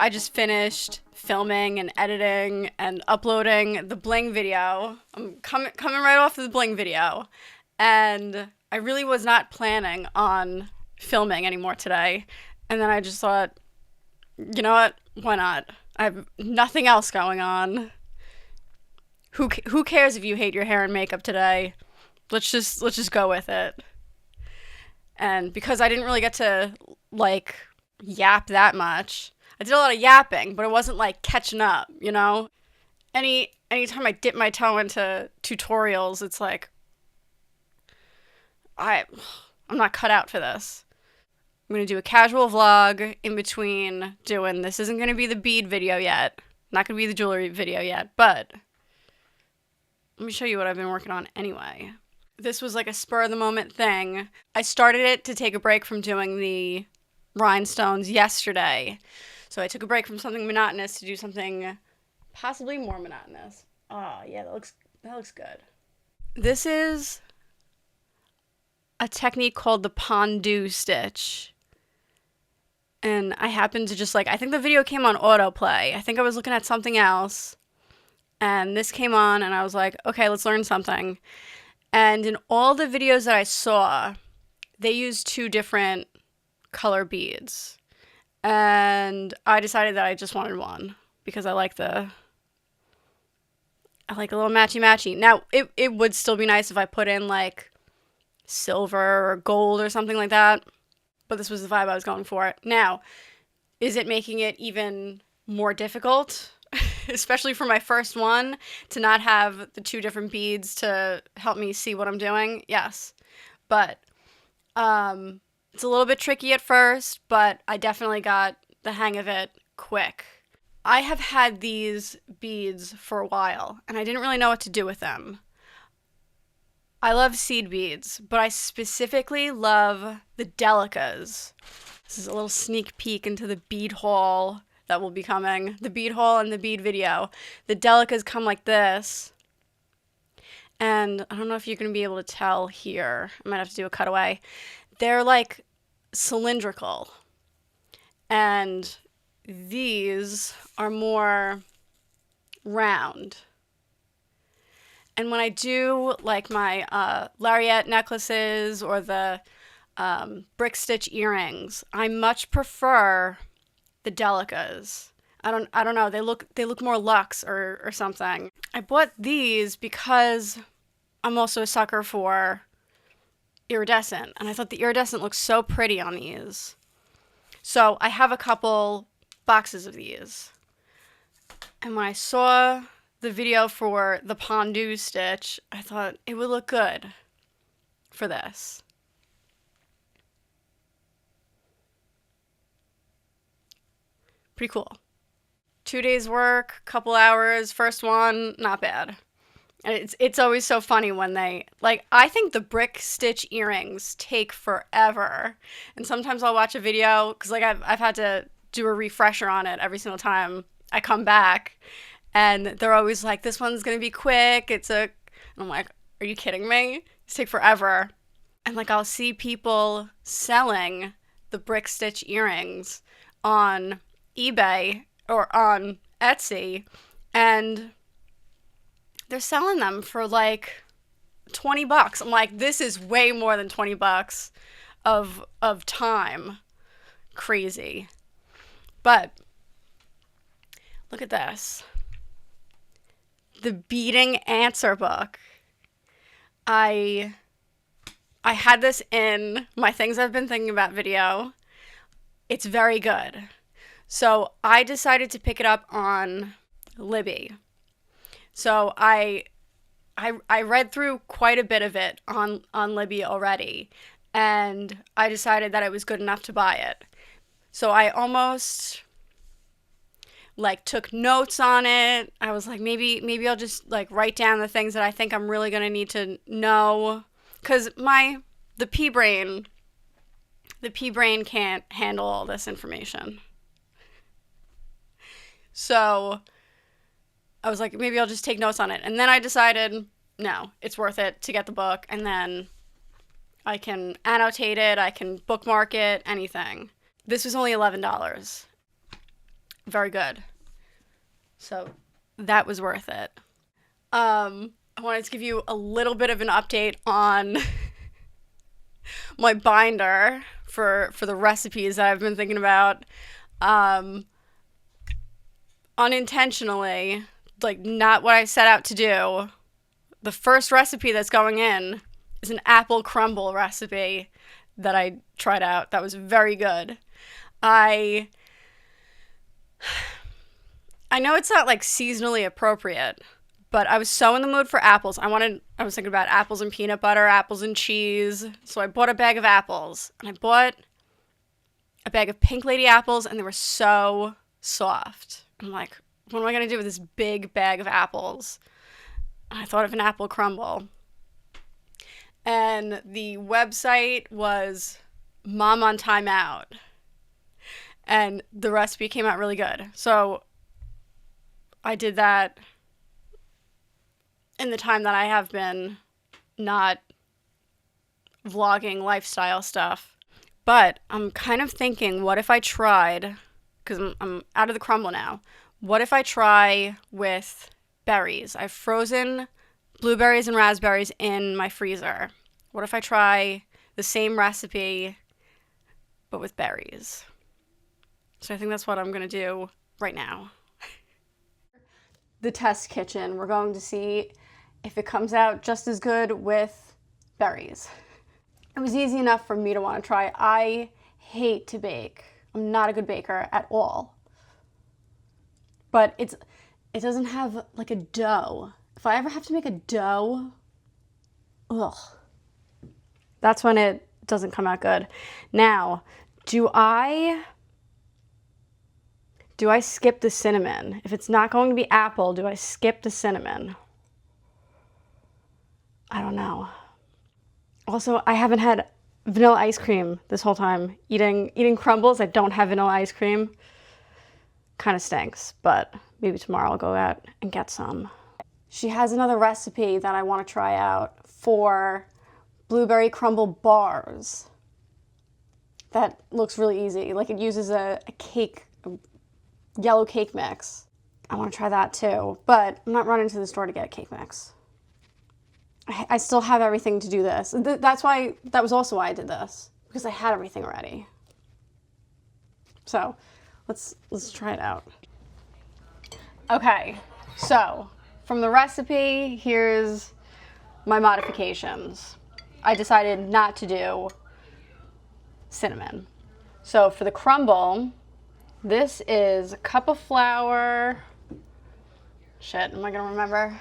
I just finished filming and editing and uploading the bling video. I'm coming right off of the bling video, and I really was not planning on filming anymore today. And then I just thought, you know what? Why not? I have nothing else going on. Who cares if you hate your hair and makeup today? Let's just go with it. And because I didn't really get to like yap that much, I did a lot of yapping, but it wasn't like catching up, you know? Anytime I dip my toe into tutorials, it's like I'm not cut out for this. I'm gonna do a casual vlog in between doing this. Isn't gonna be the bead video yet. Not gonna be the jewelry video yet, but let me show you what I've been working on anyway. This was like a spur of the moment thing. I started it to take a break from doing the rhinestones yesterday. So I took a break from something monotonous to do something possibly more monotonous. Oh, yeah, that looks good. This is a technique called the pondu stitch. And I happened to just I think the video came on autoplay. I think I was looking at something else. And this came on and I was like, okay, let's learn something. And in all the videos that I saw, they used 2 different color beads. And I decided that I just wanted one because I like a little matchy-matchy. Now, it would still be nice if I put in like silver or gold or something like that. But this was the vibe I was going for. Now, is it making it even more difficult? Especially for my first one, to not have the 2 different beads to help me see what I'm doing. Yes. But it's a little bit tricky at first, but I definitely got the hang of it quick. I have had these beads for a while, and I didn't really know what to do with them. I love seed beads, but I specifically love the delicas. This is a little sneak peek into the bead haul that will be coming. The bead haul and the bead video. The delicas come like this. And I don't know if you're going to be able to tell here. I might have to do a cutaway. They're like cylindrical. And these are more round. And when I do like my lariat necklaces or the brick stitch earrings, I much prefer the delicas. I don't know. They look more luxe or something. I bought these because I'm also a sucker for iridescent, and I thought the iridescent looks so pretty on these. So I have a couple boxes of these. And when I saw the video for the pondu stitch, I thought it would look good for this. Pretty cool. 2 days work, couple hours, first one, not bad. And it's always so funny when they, I think the brick stitch earrings take forever. And sometimes I'll watch a video, because I've had to do a refresher on it every single time I come back. And they're always like, this one's going to be quick. And I'm like, are you kidding me? It's take forever. And I'll see people selling the brick stitch earrings on eBay or on Etsy, and they're selling them for $20. I'm like, this is way more than $20 of time. Crazy. But look at this. The Beading answer book. I had this in my things I've been thinking about video. It's very good. So I decided to pick it up on Libby. So I read through quite a bit of it on Libby already, and I decided that it was good enough to buy it. So I almost took notes on it. I was like, maybe I'll just write down the things that I think I'm really gonna need to know, because the pea brain can't handle all this information. So I was like, maybe I'll just take notes on it. And then I decided, no, it's worth it to get the book. And then I can annotate it. I can bookmark it, anything. This was only $11. very good. So that was worth it. I wanted to give you a little bit of an update on my binder for the recipes that I've been thinking about. Unintentionally, like not what I set out to do. The first recipe that's going in is an apple crumble recipe that I tried out. That was very good. I know it's not like seasonally appropriate, but I was so in the mood for apples. I was thinking about apples and peanut butter, apples and cheese. So I bought a bag of apples, and I bought a bag of Pink Lady apples, and they were so soft. I'm like, what am I going to do with this big bag of apples? And I thought of an apple crumble. And the website was Mom on Timeout. And the recipe came out really good. So I did that in the time that I have been not vlogging lifestyle stuff. But I'm kind of thinking, what if I tried, because I'm out of the crumble now, what if I try with berries? I've frozen blueberries and raspberries in my freezer. What if I try the same recipe, but with berries? So I think that's what I'm going to do right now. The test kitchen. We're going to see if it comes out just as good with berries. It was easy enough for me to want to try. I hate to bake. I'm not a good baker at all. But it doesn't have like a dough. If I ever have to make a dough, ugh. That's when it doesn't come out good. Now, do I skip the cinnamon? If it's not going to be apple, do I skip the cinnamon? I don't know. Also, I haven't had vanilla ice cream this whole time. Eating crumbles, I don't have vanilla ice cream. Kind of stinks, but maybe tomorrow I'll go out and get some. She has another recipe that I want to try out for blueberry crumble bars. That looks really easy. Like it uses a yellow cake mix. I want to try that too, but I'm not running to the store to get a cake mix. I still have everything to do this. That was also why I did this, because I had everything ready. So let's try it out. Okay, so from the recipe, here's my modifications. I decided not to do cinnamon. So for the crumble, this is a cup of flour. Shit, am I gonna remember?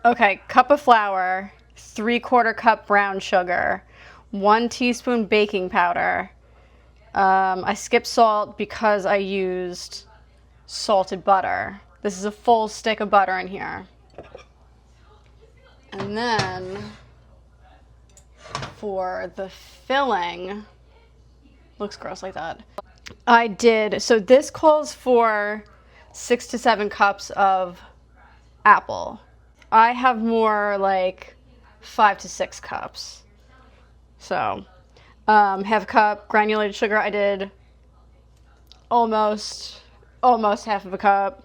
Okay, cup of flour, 3/4 cup brown sugar, 1 teaspoon baking powder. I skipped salt because I used salted butter. This is a full stick of butter in here. And then for the filling, looks gross like that. So this calls for 6 to 7 cups of apple. I have more like 5 to 6 cups. So, half a cup granulated sugar. I did almost half of a cup.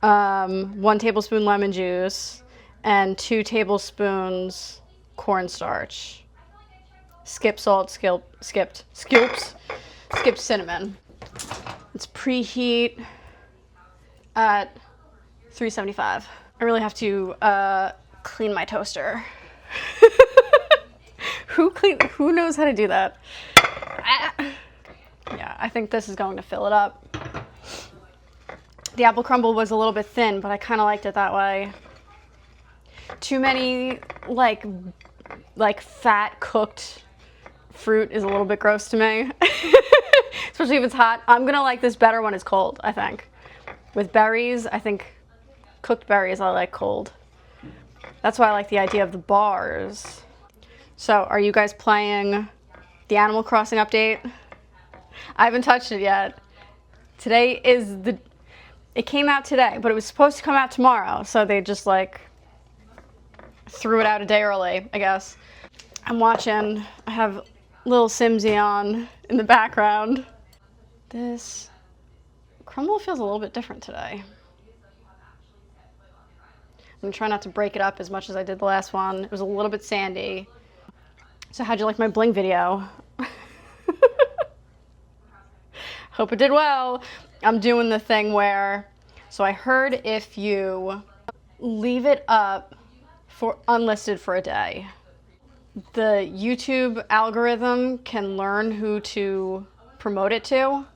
1 tablespoon lemon juice and 2 tablespoons cornstarch. Skip salt, skipped cinnamon. Let's preheat at 375. I really have to clean my toaster. Who knows how to do that? Yeah, I think this is going to fill it up. The apple crumble was a little bit thin, but I kind of liked it that way. Too many like fat cooked fruit is a little bit gross to me. Especially if it's hot. I'm gonna like this better when it's cold, I think. With berries, I think cooked berries I like cold. That's why I like the idea of the bars. So, are you guys playing the Animal Crossing update? I haven't touched it yet. It came out today, but it was supposed to come out tomorrow, so they just like threw it out a day early, I guess. I'm watching, I have little Simsy on in the background. This Crumble feels a little bit different today. I'm trying not to break it up as much as I did the last one. It was a little bit sandy. So how'd you like my bling video? Hope it did well. I'm doing the thing where, so I heard if you leave it up for unlisted for a day, the YouTube algorithm can learn who to promote it to.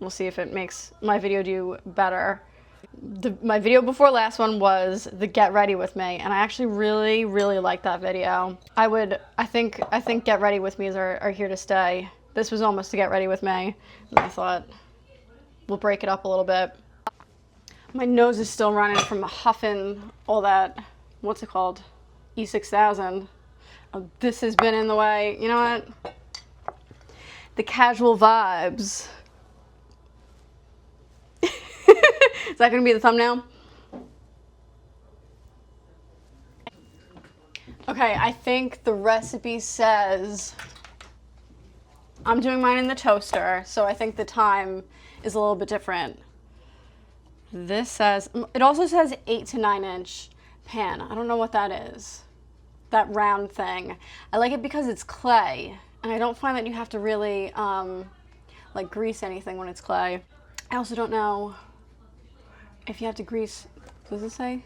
We'll see if it makes my video do better. My video before last one was the get ready with me, and I actually really like that video. I think get ready with me's are here to stay. This was almost to get ready with me, and I thought we'll break it up a little bit. My nose is still running from huffing all that, what's it called? E6000. Oh, this has been in the way. You know what? The casual vibes. Is that going to be the thumbnail? Okay, I think the recipe says I'm doing mine in the toaster, so I think the time is a little bit different. This says, it also says 8 to 9 inch pan. I don't know what that is. That round thing. I like it because it's clay, and I don't find that you have to really like grease anything when it's clay. I also don't know if you have to grease, does it say?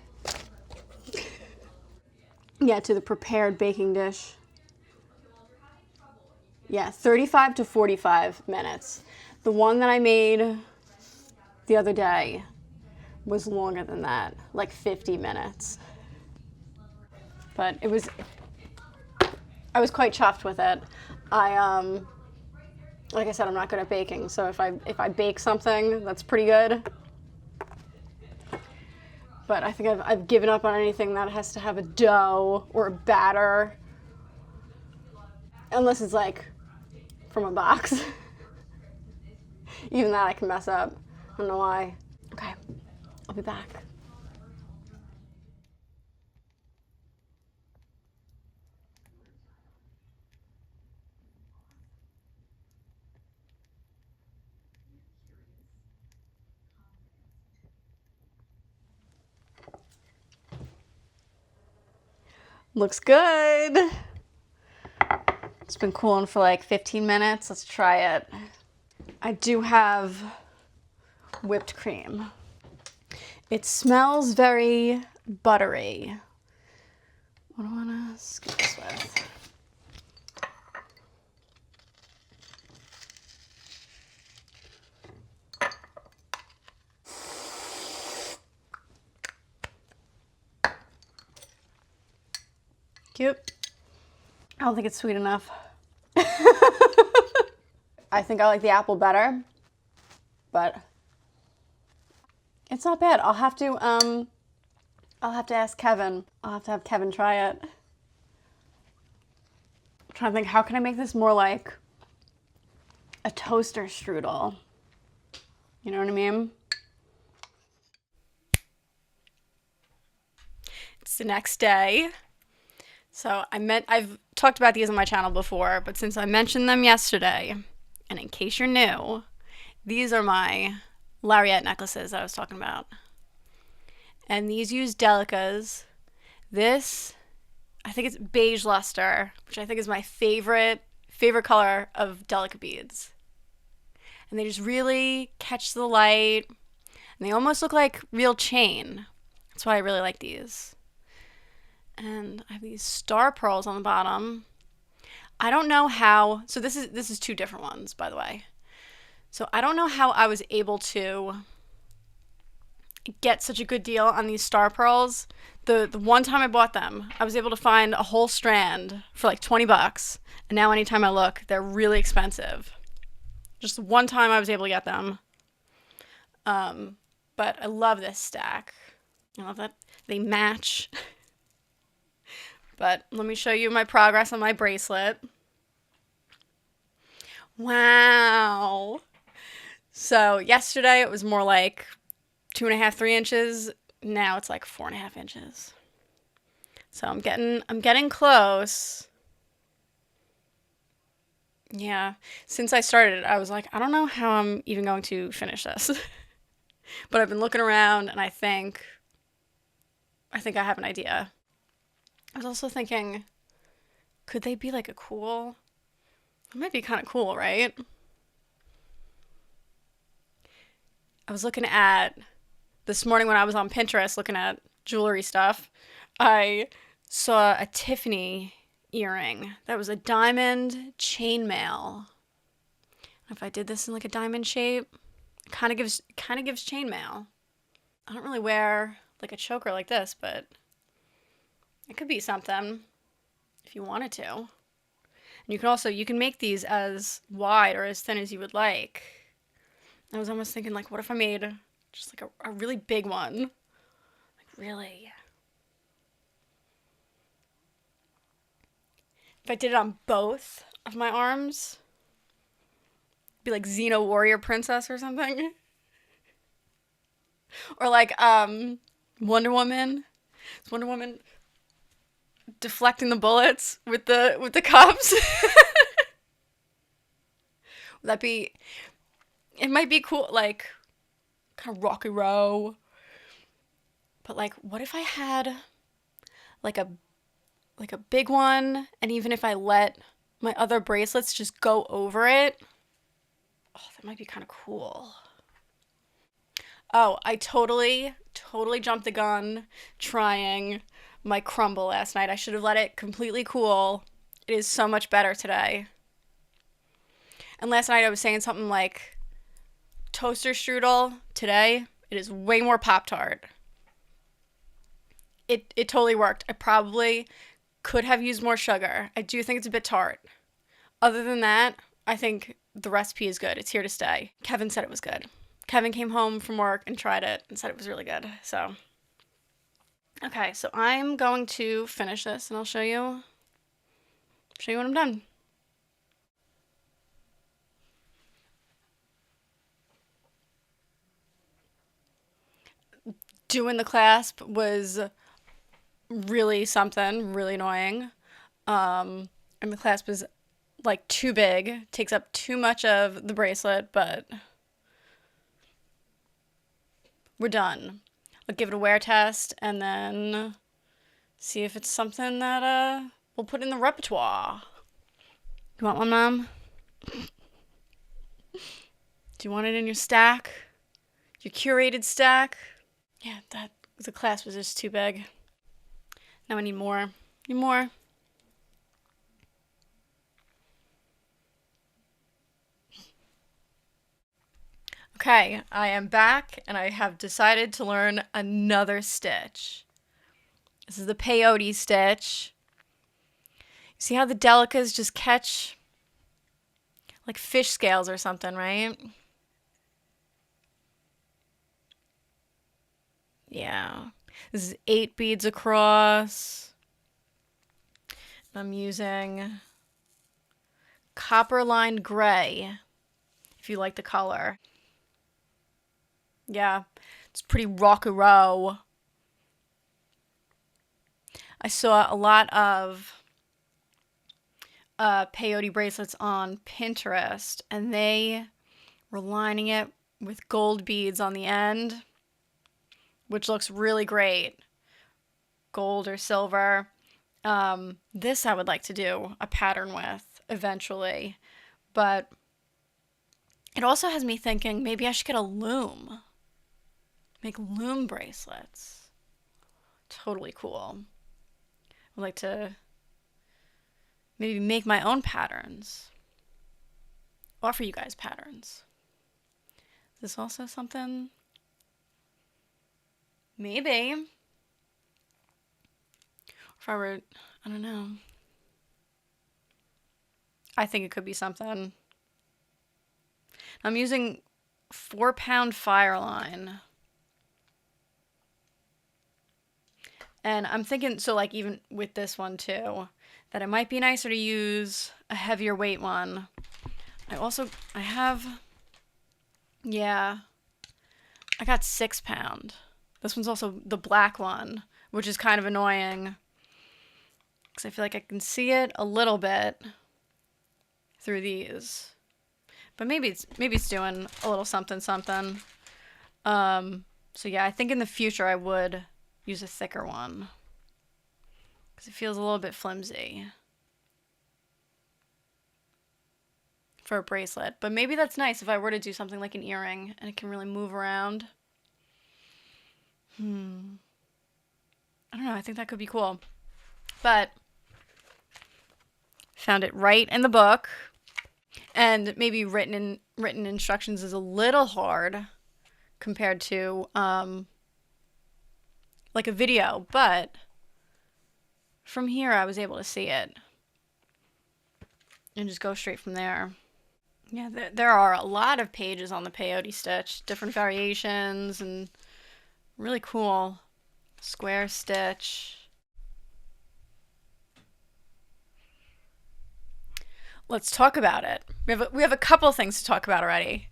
Yeah, to the prepared baking dish. Yeah, 35 to 45 minutes. The one that I made the other day was longer than that, like 50 minutes. But I was quite chuffed with it. Like I said, I'm not good at baking, so if I bake something, that's pretty good. But I think I've given up on anything that has to have a dough or a batter. Unless it's like from a box. Even that I can mess up. I don't know why. Okay, I'll be back. Looks good. It's been cooling for like 15 minutes. Let's try it. I do have whipped cream. It smells very buttery. What do I want to scoop this with? Cute. I don't think it's sweet enough. I think I like the apple better, but it's not bad. I'll have to ask Kevin. I'll have to have Kevin try it. I'm trying to think, how can I make this more like a toaster strudel? You know what I mean? It's the next day. So I've talked about these on my channel before, but since I mentioned them yesterday, and in case you're new, these are my lariat necklaces that I was talking about. And these use delicas. This, I think it's beige luster, which I think is my favorite color of delica beads. And they just really catch the light, and they almost look like real chain. That's why I really like these. And I have these star pearls on the bottom. I don't know how, so this is two different ones, by the way. So I don't know how I was able to get such a good deal on these star pearls. The one time I bought them, I was able to find a whole strand for like 20 bucks. And now anytime I look, they're really expensive. Just one time I was able to get them. But I love this stack. I love that they match. But let me show you my progress on my bracelet. Wow. So yesterday it was more like 2.5, 3 inches. Now it's like 4.5 inches. So I'm getting close. Yeah. Since I started it, I was like, I don't know how I'm even going to finish this. But I've been looking around and I think I have an idea. I was also thinking, could they be like a cool? It might be kind of cool, right? I was looking at this morning when I was on Pinterest looking at jewelry stuff. I saw a Tiffany earring that was a diamond chainmail. If I did this in like a diamond shape, kind of gives chainmail. I don't really wear like a choker like this, but it could be something if you wanted to. And you can make these as wide or as thin as you would like. I was almost thinking like, what if I made just like a really big one? Like really. If I did it on both of my arms, be like Xena Warrior Princess or something. Or like Wonder Woman. It's Wonder Woman deflecting the bullets with the cups. Would that be it might be cool like kind of rocky row. But like what if I had like a big one and even if I let my other bracelets just go over it? Oh, that might be kind of cool. Oh, I totally jumped the gun trying my crumble last night. I should have let it completely cool. It is so much better today. And last night I was saying something like toaster strudel. Today it is way more Pop Tart. It totally worked. I probably could have used more sugar. I do think it's a bit tart. Other than that, I think the recipe is good. It's here to stay. Kevin said it was good. Kevin came home from work and tried it and said it was really good. So, okay, so I'm going to finish this and I'll show you when I'm done. Doing the clasp was really something, really annoying. And the clasp is like too big, takes up too much of the bracelet, but we're done. I'll give it a wear test and then see if it's something that we'll put in the repertoire. You want one, Mom? Do you want it in your stack? Your curated stack? Yeah, the clasp was just too big. Now I need more. Need more. Okay, I am back and I have decided to learn another stitch. This is the peyote stitch. See how the delicas just catch like fish scales or something, right? Yeah. This is 8 beads across. I'm using copper lined gray, if you like the color. Yeah, it's pretty rock-a-row. I saw a lot of peyote bracelets on Pinterest, and they were lining it with gold beads on the end, which looks really great. Gold or silver. This I would like to do a pattern with eventually, but it also has me thinking maybe I should get a loom. Make loom bracelets. Totally cool. I'd like to maybe make my own patterns. Offer you guys patterns. Is this also something? Maybe. If I were, I don't know. I think it could be something. I'm using 4-pound Fireline. And I'm thinking, so like even with this one too, that it might be nicer to use a heavier weight one. I have, yeah, I got 6-pound. This one's also the black one, which is kind of annoying because I feel like I can see it a little bit. through these. But maybe it's doing a little something. So yeah, I think in the future I would use a thicker one because it feels a little bit flimsy for a bracelet. But maybe that's nice if I were to do something like an earring and it can really move around. I don't know. I think that could be cool. But found it right in the book, and maybe written instructions is a little hard compared to like a video, but from here I was able to see it and just go straight from there. Yeah, there are a lot of pages on the peyote stitch, different variations, and really cool square stitch. Let's talk about it. We have a couple things to talk about already.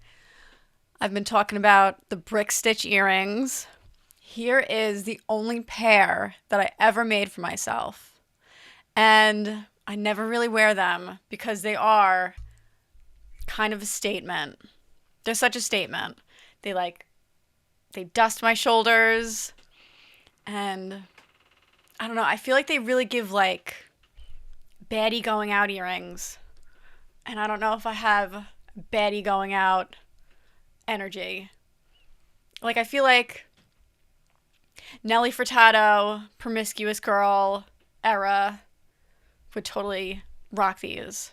I've been talking about the brick stitch earrings. Here is the only pair that I ever made for myself. And I never really wear them because they are kind of a statement. They're such a statement. They dust my shoulders, and I don't know, I feel like they really give like baddie going out earrings. And I don't know if I have baddie going out energy. Like, I feel like Nelly Furtado, promiscuous girl era would totally rock these.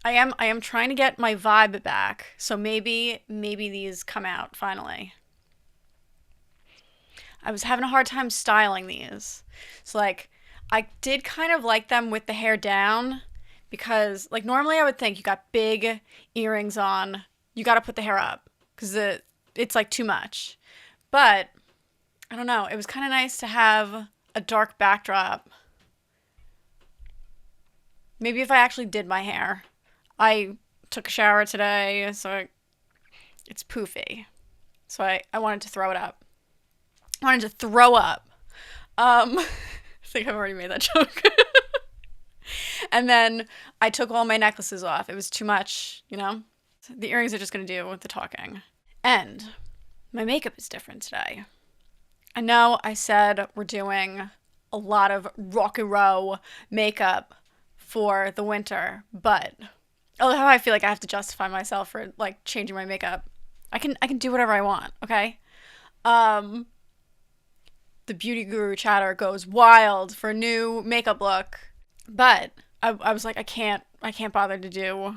I am trying to get my vibe back, so maybe these come out finally. I was having a hard time styling these. So like, I did kind of like them with the hair down because like normally I would think you got big earrings on, you got to put the hair up because it's like too much. But I don't know, it was kind of nice to have a dark backdrop. Maybe if I actually did my hair. I took a shower today, so it's poofy. So I wanted to throw it up. I wanted to throw up. I think I've already made that joke. And then I took all my necklaces off. It was too much, you know? The earrings are just going to do with the talking. And my makeup is different today. I know I said we're doing a lot of rocky row makeup for the winter, but oh, how I feel like I have to justify myself for like changing my makeup. I can do whatever I want, okay? The beauty guru chatter goes wild for a new makeup look, but I was like, I can't bother to do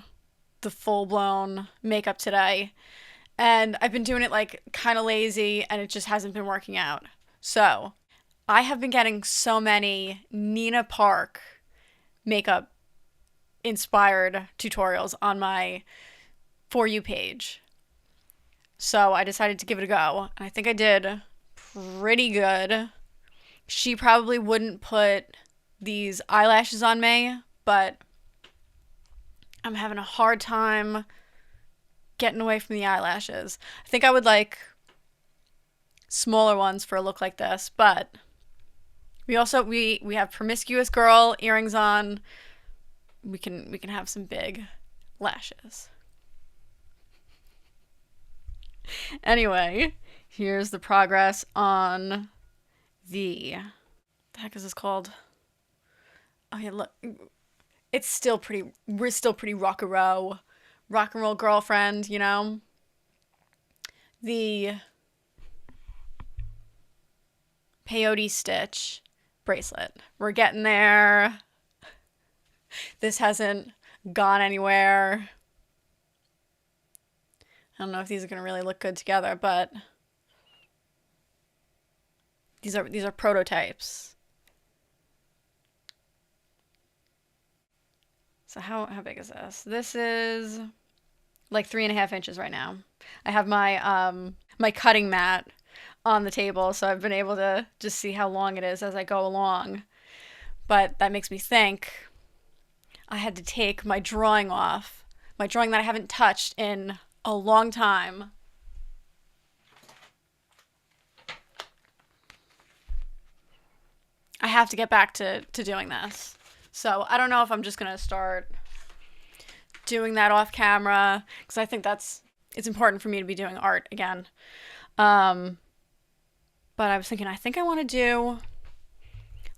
the full-blown makeup today. And I've been doing it like kind of lazy, and it just hasn't been working out. So I have been getting so many Nina Park makeup inspired tutorials on my For You page. So I decided to give it a go. And I think I did pretty good. She probably wouldn't put these eyelashes on me, but I'm having a hard time getting away from the eyelashes. I think I would like smaller ones for a look like this, but we have promiscuous girl earrings on. We can have some big lashes. Anyway, here's the progress on the heck is this called? Oh yeah, look. We're still pretty rock and roll girlfriend, you know? The peyote stitch bracelet. We're getting there. This hasn't gone anywhere. I don't know if these are going to really look good together, but these are prototypes. So how big is this? This is like 3.5 inches right now. I have my my cutting mat on the table, so I've been able to just see how long it is as I go along. But that makes me think I had to take my drawing off. My drawing that I haven't touched in a long time. I have to get back to doing this. So I don't know if I'm just gonna start doing that off camera, because I think it's important for me to be doing art again. But I was thinking, I think I want to do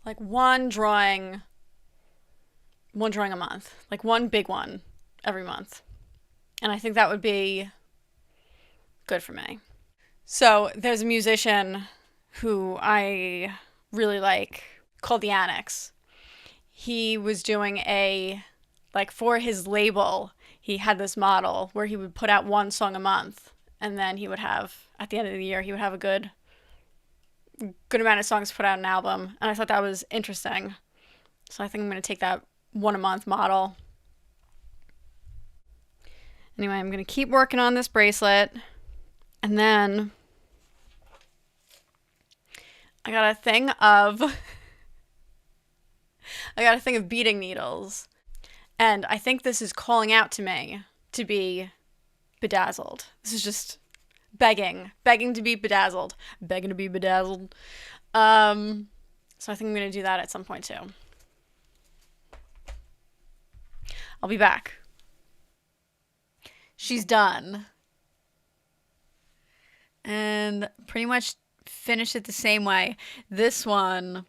like one drawing a month, like one big one every month. And I think that would be good for me. So there's a musician who I really like called The Annex. He was doing for his label, he had this model where he would put out one song a month, and then he would have, at the end of the year, he would have a good amount of songs to put out an album. And I thought that was interesting. So I think I'm going to take that one a month model. Anyway, I'm going to keep working on this bracelet. And then I got a thing of beading needles. And I think this is calling out to me to be bedazzled. This is just begging to be bedazzled. Begging to be bedazzled. So I think I'm going to do that at some point too. I'll be back. She's done. And pretty much finished it the same way. This one,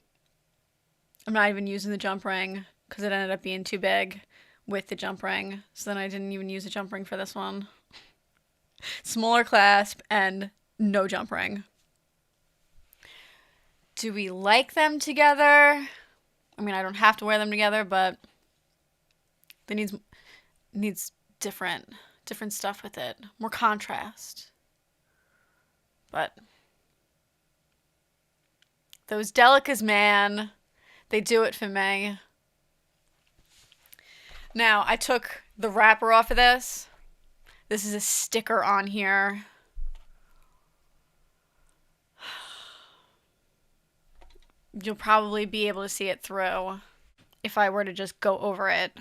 I'm not even using the jump ring because it ended up being too big with the jump ring. So then I didn't even use a jump ring for this one. Smaller clasp and no jump ring. Do we like them together? I mean, I don't have to wear them together, but it needs different stuff with it. More contrast. But those Delicas, man, they do it for me. Now, I took the wrapper off of this. This is a sticker on here. You'll probably be able to see it through if I were to just go over it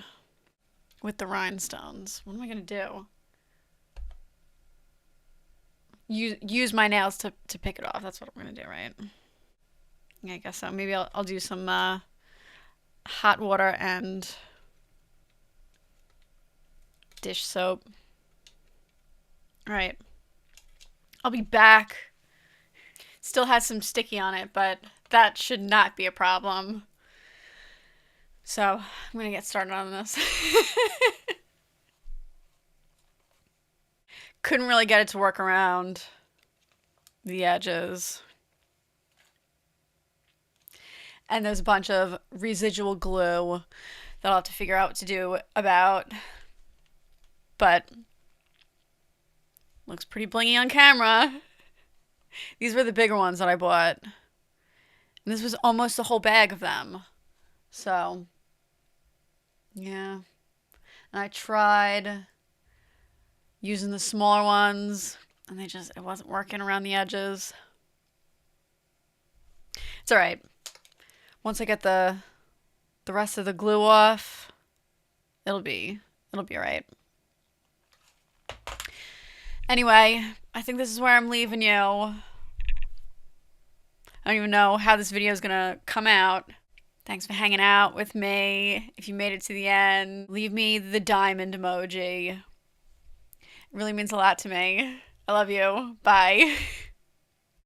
with the rhinestones. What am I going to do? Use my nails to pick it off. That's what I'm going to do, right? Yeah, I guess so. Maybe I'll do some hot water and dish soap. All right. I'll be back. Still has some sticky on it, but that should not be a problem. So I'm going to get started on this. Couldn't really get it to work around the edges. And there's a bunch of residual glue that I'll have to figure out what to do about. But looks pretty blingy on camera. These were the bigger ones that I bought. And this was almost a whole bag of them. So, yeah. And I tried using the smaller ones, and it wasn't working around the edges. It's all right. Once I get the rest of the glue off, it'll be all right. Anyway, I think this is where I'm leaving you. I don't even know how this video is gonna come out. Thanks for hanging out with me. If you made it to the end, leave me the diamond emoji. It really means a lot to me. I love you. Bye.